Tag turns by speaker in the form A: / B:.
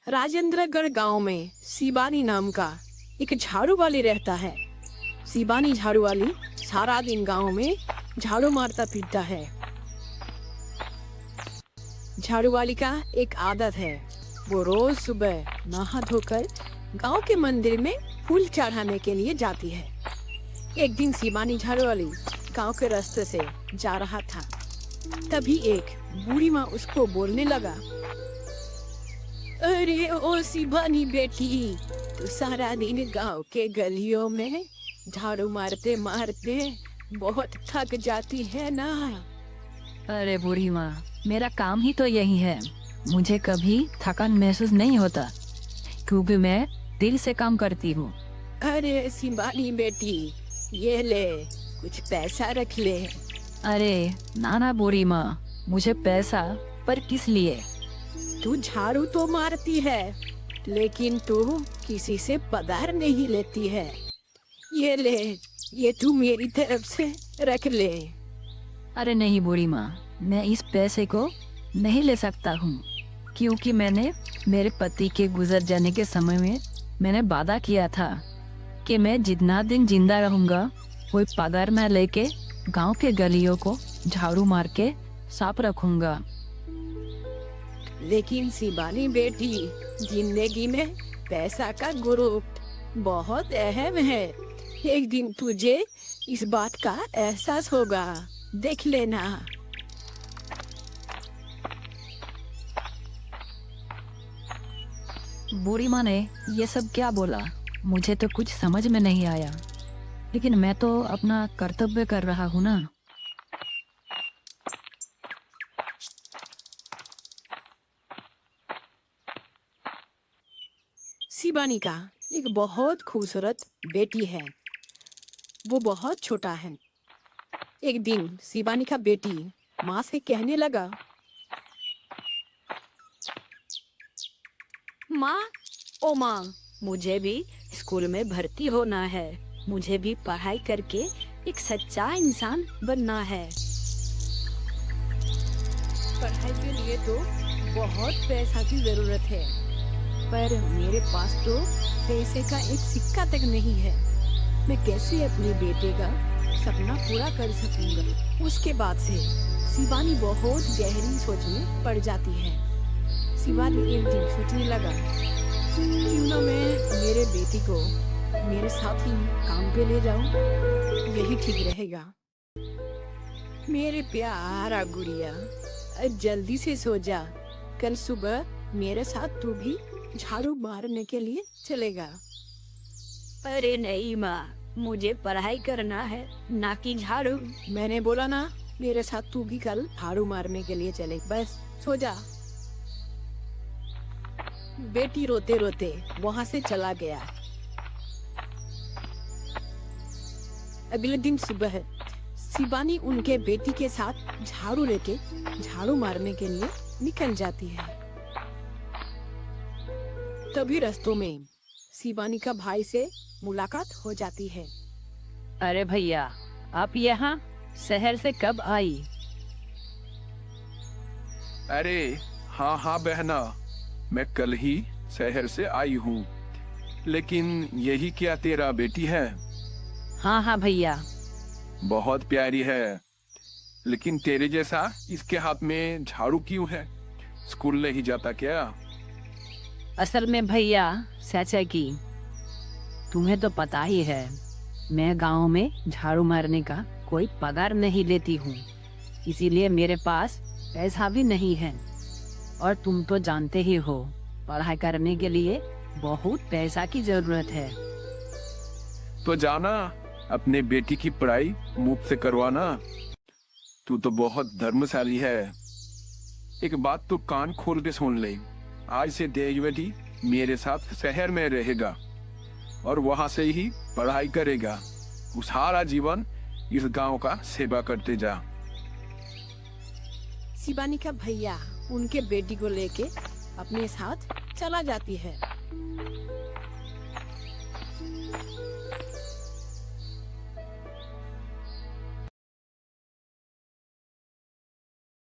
A: राजेंद्रगढ़ गांव में शिबानी नाम का एक झाड़ू वाली रहता है। शिबानी झाड़ू वाली सारा दिन गांव में झाड़ू मारता फिरता है। झाड़ू वाली का एक आदत है, वो रोज सुबह नहा धोकर गांव के मंदिर में फूल चढ़ाने के लिए जाती है। एक दिन शिबानी झाड़ू वाली गांव के रास्ते से जा रहा था, तभी एक बूढ़ी माँ उसको बोलने लगा, अरे ओ शिबानी बेटी, तू सारा दिन गांव के गलियों में झाड़ू मारते मारते बहुत थक जाती है ना।
B: अरे बूढ़ी माँ, मेरा काम ही तो यही है। मुझे कभी थकान महसूस नहीं होता क्योंकि मैं दिल से काम करती हूँ।
A: अरे शिबानी बेटी, ये ले, कुछ पैसा रख ले।
B: अरे नाना बूढ़ी माँ, मुझे पैसा पर किस लिए?
A: तू झाड़ू तो मारती है, लेकिन तू किसी से पगार नहीं लेती है। ये ले, ये तू मेरी तरफ से रख ले।
B: अरे नहीं बूढ़ी माँ, मैं इस पैसे को नहीं ले सकता हूँ क्योंकि मैंने मेरे पति के गुजर जाने के समय में मैंने वादा किया था कि मैं जितना दिन जिंदा रहूंगा कोई पगार मैं लेके गांव के गलियों को झाड़ू मार के साफ रखूंगा।
A: लेकिन शिबानी बेटी, जिंदगी में पैसा का गुरुत्व बहुत अहम है। एक दिन तुझे इस बात का एहसास होगा, देख लेना।
B: बूढ़ी माँ ने ये सब क्या बोला? मुझे तो कुछ समझ में नहीं आया, लेकिन मैं तो अपना कर्तव्य कर रहा हूँ ना।
A: शिबानी का एक बहुत खूबसूरत बेटी है, वो बहुत छोटा है। एक दिन शिबानी का बेटी माँ से कहने लगा, माँ, ओ माँ, मुझे भी स्कूल में भर्ती होना है। मुझे भी पढ़ाई करके एक सच्चा इंसान बनना है। पढ़ाई के लिए तो बहुत पैसा की जरूरत है, पर मेरे पास तो पैसे का एक सिक्का तक नहीं है। मैं कैसे अपने बेटे का सपना पूरा कर सकूंगा? उसके बाद से शिबानी बहुत गहरी सोच में पड़ जाती है। शिबानी एक दिन सोचने लगा, क्यों ना मैं मेरे बेटी को मेरे साथ ही काम पे ले जाऊं, यही ठीक रहेगा। मेरे प्यारा गुड़िया, जल्दी से सो जा। कल सुबह मेरे साथ तू भी झाड़ू मारने के लिए चलेगा। अरे नहीं माँ, मुझे पढ़ाई करना है, ना कि झाड़ू। मैंने बोला ना, मेरे साथ तू भी कल झाड़ू मारने के लिए चले, बस सो जा। बेटी रोते रोते वहाँ से चला गया। अगले दिन सुबह शिबानी उनके बेटी के साथ झाड़ू लेके झाड़ू मारने के लिए निकल जाती है। तभी रास्तों में शिबानी का भाई से मुलाकात हो जाती है।
B: अरे भैया, आप यहाँ शहर से कब आई?
C: अरे हाँ हाँ बहना, मैं कल ही शहर से आई हूँ। लेकिन यही क्या तेरा बेटी है?
B: हाँ हाँ भैया।
C: बहुत प्यारी है, लेकिन तेरे जैसा इसके हाथ में झाड़ू क्यों है? स्कूल नहीं जाता क्या?
B: असल में भैया चाचा की, तुम्हें तो पता ही है, मैं गांव में झाड़ू मारने का कोई पगार नहीं लेती हूँ, इसीलिए मेरे पास पैसा भी नहीं है। और तुम तो जानते ही हो, पढ़ाई करने के लिए बहुत पैसा की जरूरत है।
C: तो जाना, अपने बेटी की पढ़ाई मुफ्त से करवाना। तू तो बहुत धर्मशाली है। एक बात तो कान खोल के सुन ले, आज से तेरी बेटी मेरे साथ शहर में रहेगा और वहां से ही पढ़ाई करेगा। सारा जीवन इस गांव का सेवा करते जा।
A: शिबानी का भैया उनके बेटी को लेके अपने साथ चला जाती है।